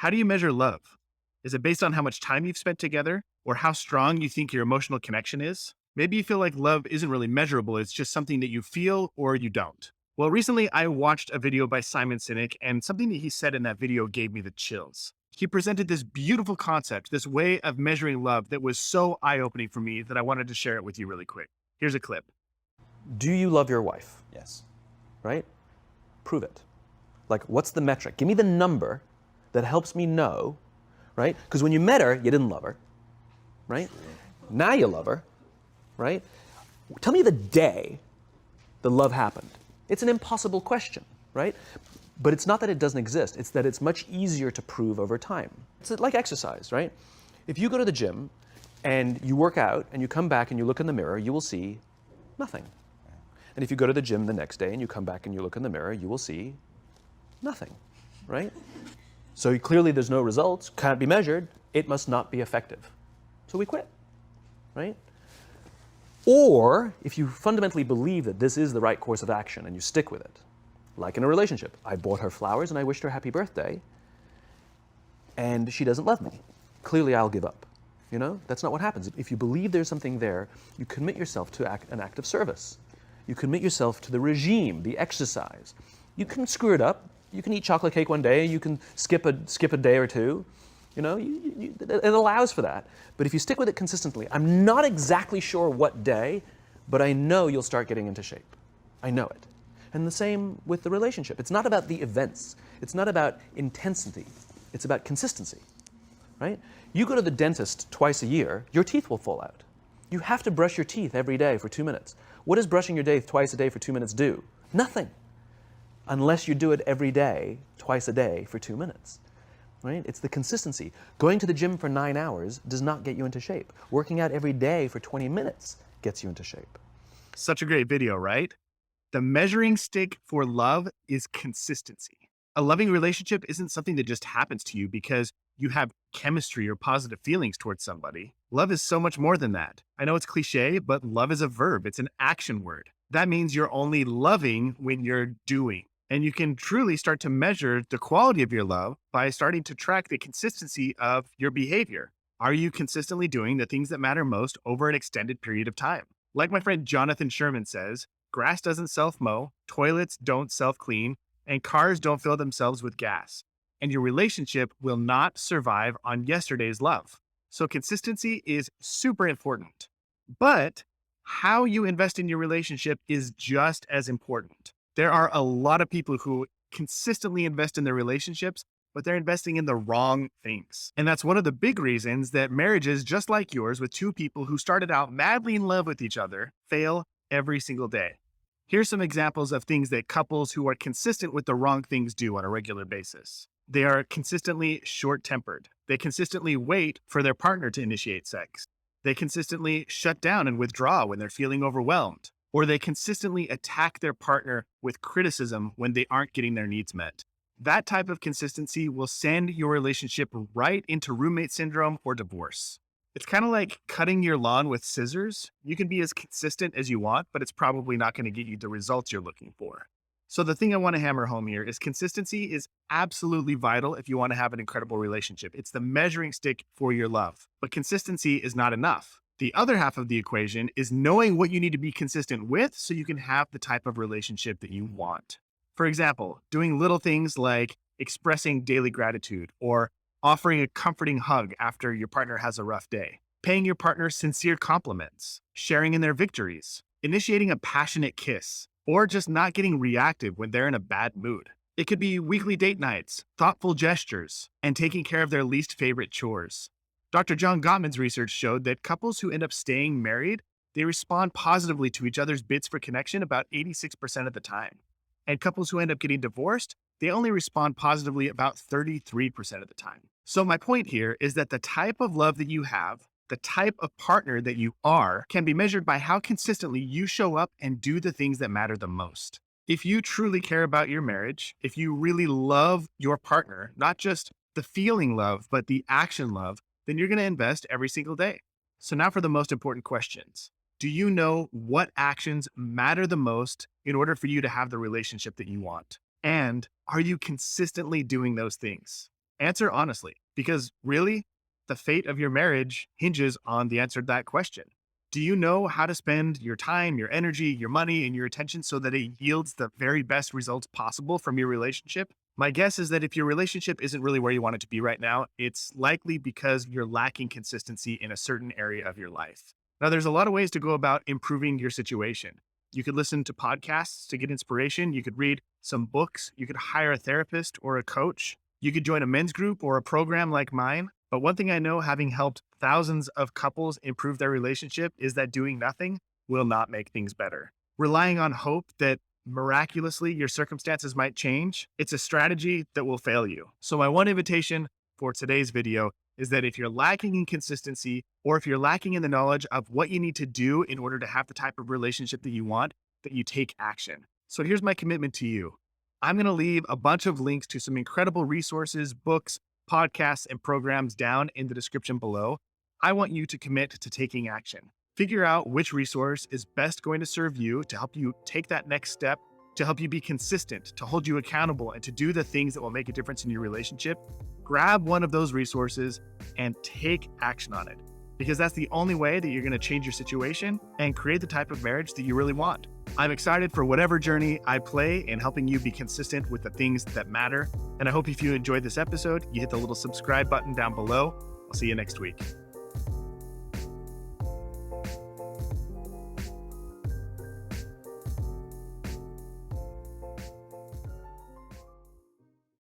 How do you measure love? Is it based on how much time you've spent together or how strong you think your emotional connection is? Maybe you feel like love isn't really measurable, it's just something that you feel or you don't. Well, recently I watched a video by Simon Sinek, and something that he said in that video gave me the chills. He presented this beautiful concept, this way of measuring love that was so eye opening for me that I wanted to share it with you really quick. Here's a clip. Do you love your wife? Yes. Right? Prove it. Like, what's the metric? Give me the number that helps me know, right? Because when you met her, you didn't love her, right? Now you love her, right? Tell me the day the love happened. It's an impossible question, right? But it's not that it doesn't exist. It's that it's much easier to prove over time. It's like exercise, right? If you go to the gym and you work out and you come back and you look in the mirror, you will see nothing. And if you go to the gym the next day and you come back and you look in the mirror, you will see nothing, right? So clearly there's no results, can't be measured, it must not be effective. So we quit, right? Or if you fundamentally believe that this is the right course of action and you stick with it, like in a relationship, I bought her flowers and I wished her happy birthday, and she doesn't love me. Clearly I'll give up. You know, that's not what happens. If you believe there's something there, you commit yourself to an act of service. You commit yourself to the regime, the exercise. You can screw it up. You can eat chocolate cake one day. You can skip a day or two. You know, it allows for that. But if you stick with it consistently, I'm not exactly sure what day, but I know you'll start getting into shape. I know it. And the same with the relationship. It's not about the events. It's not about intensity. It's about consistency, right? You go to the dentist twice a year, your teeth will fall out. You have to brush your teeth every day for 2 minutes. What does brushing your teeth twice a day for 2 minutes do? Nothing. Unless you do it every day, twice a day for 2 minutes, right? It's the consistency. Going to the gym for 9 hours does not get you into shape. Working out every day for 20 minutes gets you into shape. Such a great video, right? The measuring stick for love is consistency. A loving relationship isn't something that just happens to you because you have chemistry or positive feelings towards somebody. Love is so much more than that. I know it's cliche, but love is a verb. It's an action word. That means you're only loving when you're doing. And you can truly start to measure the quality of your love by starting to track the consistency of your behavior. Are you consistently doing the things that matter most over an extended period of time? Like my friend Jonathan Sherman says, grass doesn't self-mow, toilets don't self-clean, and cars don't fill themselves with gas. And your relationship will not survive on yesterday's love. So consistency is super important. But how you invest in your relationship is just as important. There are a lot of people who consistently invest in their relationships, but they're investing in the wrong things. And that's one of the big reasons that marriages just like yours with two people who started out madly in love with each other fail every single day. Here's some examples of things that couples who are consistent with the wrong things do on a regular basis. They are consistently short-tempered. They consistently wait for their partner to initiate sex. They consistently shut down and withdraw when they're feeling overwhelmed. Or they consistently attack their partner with criticism when they aren't getting their needs met. That type of consistency will send your relationship right into roommate syndrome or divorce. It's kind of like cutting your lawn with scissors. You can be as consistent as you want, but it's probably not going to get you the results you're looking for. So the thing I want to hammer home here is consistency is absolutely vital if you want to have an incredible relationship. It's the measuring stick for your love, but consistency is not enough. The other half of the equation is knowing what you need to be consistent with so you can have the type of relationship that you want. For example, doing little things like expressing daily gratitude or offering a comforting hug after your partner has a rough day, paying your partner sincere compliments, sharing in their victories, initiating a passionate kiss, or just not getting reactive when they're in a bad mood. It could be weekly date nights, thoughtful gestures, and taking care of their least favorite chores. Dr. John Gottman's research showed that couples who end up staying married, they respond positively to each other's bids for connection about 86% of the time. And couples who end up getting divorced, they only respond positively about 33% of the time. So my point here is that the type of love that you have, the type of partner that you are, can be measured by how consistently you show up and do the things that matter the most. If you truly care about your marriage, if you really love your partner, not just the feeling love, but the action love, then you're going to invest every single day. So now for the most important questions. Do you know what actions matter the most in order for you to have the relationship that you want? And are you consistently doing those things? Answer honestly, because really, the fate of your marriage hinges on the answer to that question. Do you know how to spend your time, your energy, your money, and your attention so that it yields the very best results possible from your relationship? My guess is that if your relationship isn't really where you want it to be right now, it's likely because you're lacking consistency in a certain area of your life. Now, there's a lot of ways to go about improving your situation. You could listen to podcasts to get inspiration. You could read some books. You could hire a therapist or a coach. You could join a men's group or a program like mine. But one thing I know, having helped thousands of couples improve their relationship, is that doing nothing will not make things better. Relying on hope that miraculously your circumstances might change, it's a strategy that will fail you. So my one invitation for today's video is that if you're lacking in consistency, or if you're lacking in the knowledge of what you need to do in order to have the type of relationship that you want, that you take action. So here's my commitment to you. I'm going to leave a bunch of links to some incredible resources, books, podcasts, and programs down in the description below. I want you to commit to taking action. Figure out which resource is best going to serve you to help you take that next step, to help you be consistent, to hold you accountable, and to do the things that will make a difference in your relationship. Grab one of those resources and take action on it, because that's the only way that you're going to change your situation and create the type of marriage that you really want. I'm excited for whatever journey I play in helping you be consistent with the things that matter. And I hope if you enjoyed this episode, you hit the little subscribe button down below. I'll see you next week.